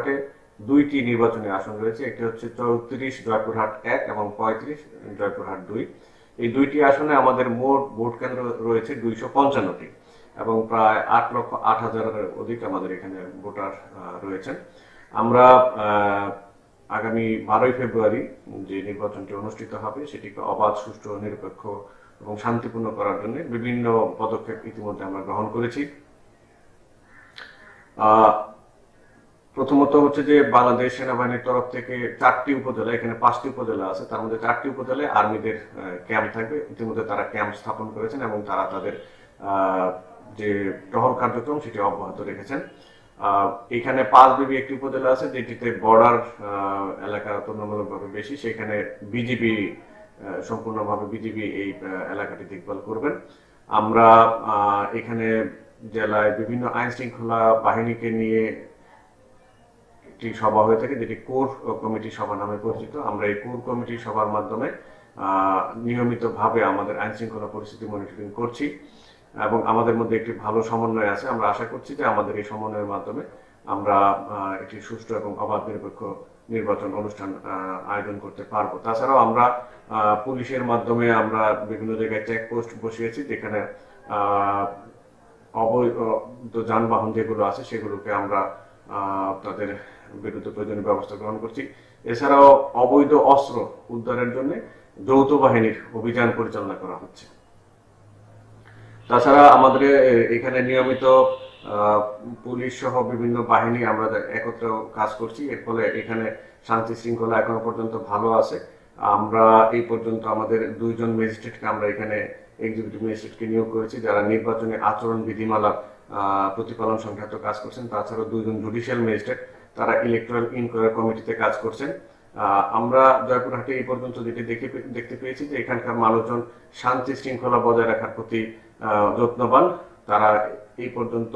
জয়পুরহাটে দুইটি নির্বাচনী আসন রয়েছে। একটি হচ্ছে 34 জয়পুরহাট 1 এবং 35 জয়পুরহাট 2। এই দুইটি আসনে আমাদের মোট ভোট কেন্দ্র রয়েছে 255টি এবং প্রায় 8,08,000-এর অধিক আমাদের এখানে ভোটার রয়েছেন। আমরা আগামী 12ই ফেব্রুয়ারি যে নির্বাচনটি অনুষ্ঠিত হবে সেটিকে অবাধ, সুষ্ঠু, নিরপেক্ষ এবং শান্তিপূর্ণ করার জন্য বিভিন্ন পদক্ষেপ ইতিমধ্যে আমরা গ্রহণ করেছি। প্রথমত হচ্ছে যে বাংলাদেশ সেনাবাহিনীর তরফ থেকে 4টি উপজেলা, এখানে 5টি উপজেলা আছে, তার মধ্যে 4টি উপজেলায় আর্মিদের ক্যাম্প থাকবে। ইতিমধ্যে তারা ক্যাম্প স্থাপন করেছেন এবং তারা তাদের যে টহল কার্যক্রম সেটি অব্যাহত রেখেছেন। এখানে 5বিবি একটি উপজেলা আছে যেটিতে বর্ডার এলাকা তুলনামূলকভাবে বেশি, সেখানে বিজিবি সম্পূর্ণভাবে বিজিবি এই এলাকাটি দেখভাল করবেন। আমরা এখানে জেলায় বিভিন্ন আইন শৃঙ্খলা বাহিনীকে নিয়ে একটি সভা হয়ে থাকে যেটি কোর কমিটি সভা নামে পরিচিত। আমরা এই কোর কমিটি সভার মাধ্যমে নিয়মিতভাবে আমাদের আইন শৃঙ্খলা পরিস্থিতি মনিটরিং করছি এবং আমাদের মধ্যে একটি ভালো সমন্বয় আছে। আমরা আশা করছি যে আমাদের এই সমন্বয়ের মাধ্যমে আমরা একটি সুষ্ঠু এবং অবাধ নিরপেক্ষ নির্বাচন অনুষ্ঠান আয়োজন করতে পারবো। তাছাড়াও আমরা পুলিশের মাধ্যমে আমরা বিভিন্ন জায়গায় চেকপোস্ট বসিয়েছি, যেখানে অবৈধ যানবাহন যেগুলো আছে সেগুলোকে আমরা তাদের বিরুদ্ধে প্রয়োজনীয় ব্যবস্থা গ্রহণ করছি। এছাড়াও অবৈধ অস্ত্র উদ্ধারের জন্য যৌথ বাহিনীর অভিযান পরিচালনা করা হচ্ছে। তাছাড়া আমাদের এখানে নিয়মিত পুলিশ সহ বিভিন্ন বাহিনী আমরা একত্রে কাজ করছি। এর ফলে এখানে শান্তি শৃঙ্খলা এখনো পর্যন্ত ভালো আছে। আমরা এই পর্যন্ত আমাদের 2 জন ম্যাজিস্ট্রেটকে আমরা এখানে এক্সিকিউটিভ ম্যাজিস্ট্রেটকে নিয়োগ করেছি যারা নির্বাচনী আচরণ বিধিমালা প্রতিপালন সংক্রান্ত কাজ করছেন। তাছাড়া 2 জন জুডিশিয়াল ম্যাজিস্ট্রেট তারা ইলেকট্রাল ইনকোয়ারি কমিটিতে কাজ করছেন। আমরা জয়পুরহাটে এই পর্যন্ত যেটি দেখতে পেয়েছি যে এখানকার মানুষজন শান্তি শৃঙ্খলা বজায় রাখার প্রতি যত্নবান। তারা এই পর্যন্ত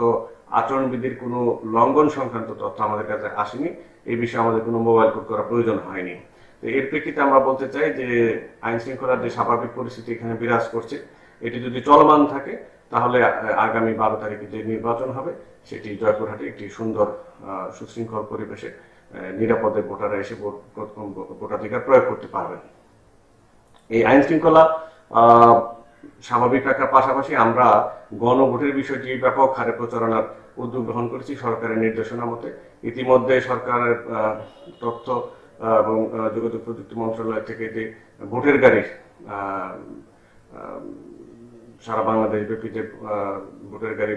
আচরণবিধির কোনো লঙ্ঘন সংক্রান্ত তথ্য আমাদের কাছে আসেনি। এই বিষয়ে আমাদের কোনো মোবাইল কোড করার প্রয়োজন হয়নি। তো এর প্রেক্ষিতে আমরা বলতে চাই যে আইন শৃঙ্খলার যে স্বাভাবিক পরিস্থিতি এখানে বিরাজ করছে, এটি যদি চলমান থাকে তাহলে আগামী 12 তারিখে যে নির্বাচন হবে সেটি জয়পুরহাটে একটি সুন্দর সুশৃঙ্খল পরিবেশে নিরাপদে ভোটাররা এসে ভোটাধিকার প্রয়োগ করতে পারবেন। এই আইন শৃঙ্খলা স্বাভাবিক রাখার পাশাপাশি আমরা গণভোটের বিষয়টি ব্যাপক হারে প্রচারণার উদ্যোগ গ্রহণ করেছি সরকারের নির্দেশনা মতে। ইতিমধ্যে সরকারের তথ্য এবং যোগাযোগ প্রযুক্তি মন্ত্রণালয় থেকে যে ভোটের গাড়ি সারা বাংলাদেশ ব্যাপী যে ভোটের গাড়ি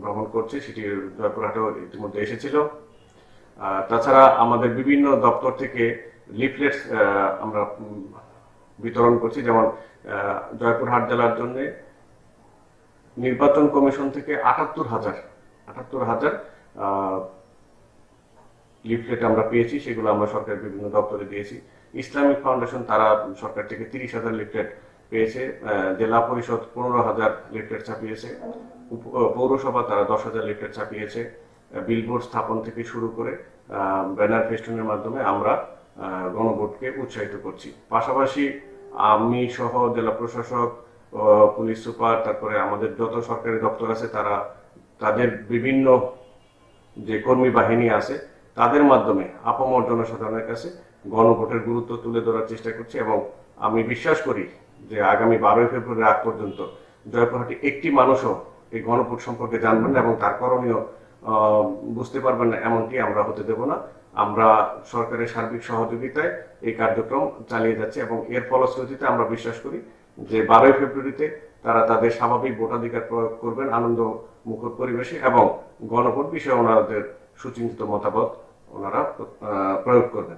ভ্রমণ করছে সেটি জয়পুরহাটেও ইতিমধ্যে এসেছিল। তাছাড়া আমাদের বিভিন্ন দপ্তর থেকে লিফলেটস আমরা বিতরণ করছি, যেমন জয়পুরহাট জেলার জন্য নির্বাচন কমিশন থেকে 78,000 লিফলেট আমরা পেয়েছি, সেগুলো আমরা সরকারের বিভিন্ন দপ্তরে দিয়েছি। ইসলামিক ফাউন্ডেশন তারা সরকার থেকে 30,000 লিফলেট পেয়েছে, জেলা পরিষদ 15,000 লিফলেট ছাপিয়েছে, পৌরসভা তারা 10,000 লিফলেট ছাপিয়েছে। বিলবোর্ড স্থাপন থেকে শুরু করে ব্যানার ফেস্টুনের মাধ্যমে আমরা গণভোটকে উৎসাহিত করছি। পাশাপাশি আমি সহ জেলা প্রশাসক, পুলিশ সুপার, তারপরে আমাদের যত সরকারি দপ্তর আছে তারা তাদের বিভিন্ন যে কর্মী বাহিনী আছে তাদের মাধ্যমে আপামর জনসাধারণের কাছে গণভোটের গুরুত্ব তুলে ধরার চেষ্টা করছি এবং আমি বিশ্বাস করি যে আগামী 12ই ফেব্রুয়ারি আগ পর্যন্ত জয়পুরহাটে একটি মানুষও এই গণভোট সম্পর্কে জানবেন না এবং তার করণীয় বুঝতে পারবেন না, এমনটি আমরা হতে দেব না। আমরা সরকারের সার্বিক সহযোগিতায় এই কার্যক্রম চালিয়ে যাচ্ছি এবং এর ফলশ্রুতিতে আমরা বিশ্বাস করি যে 12ই ফেব্রুয়ারিতে তারা তাদের স্বাভাবিক ভোটাধিকার প্রয়োগ করবেন আনন্দ মুখর পরিবেশে এবং গণভোট বিষয়ে ওনাদের সুচিন্তিত মতামত ওনারা প্রয়োগ করবেন।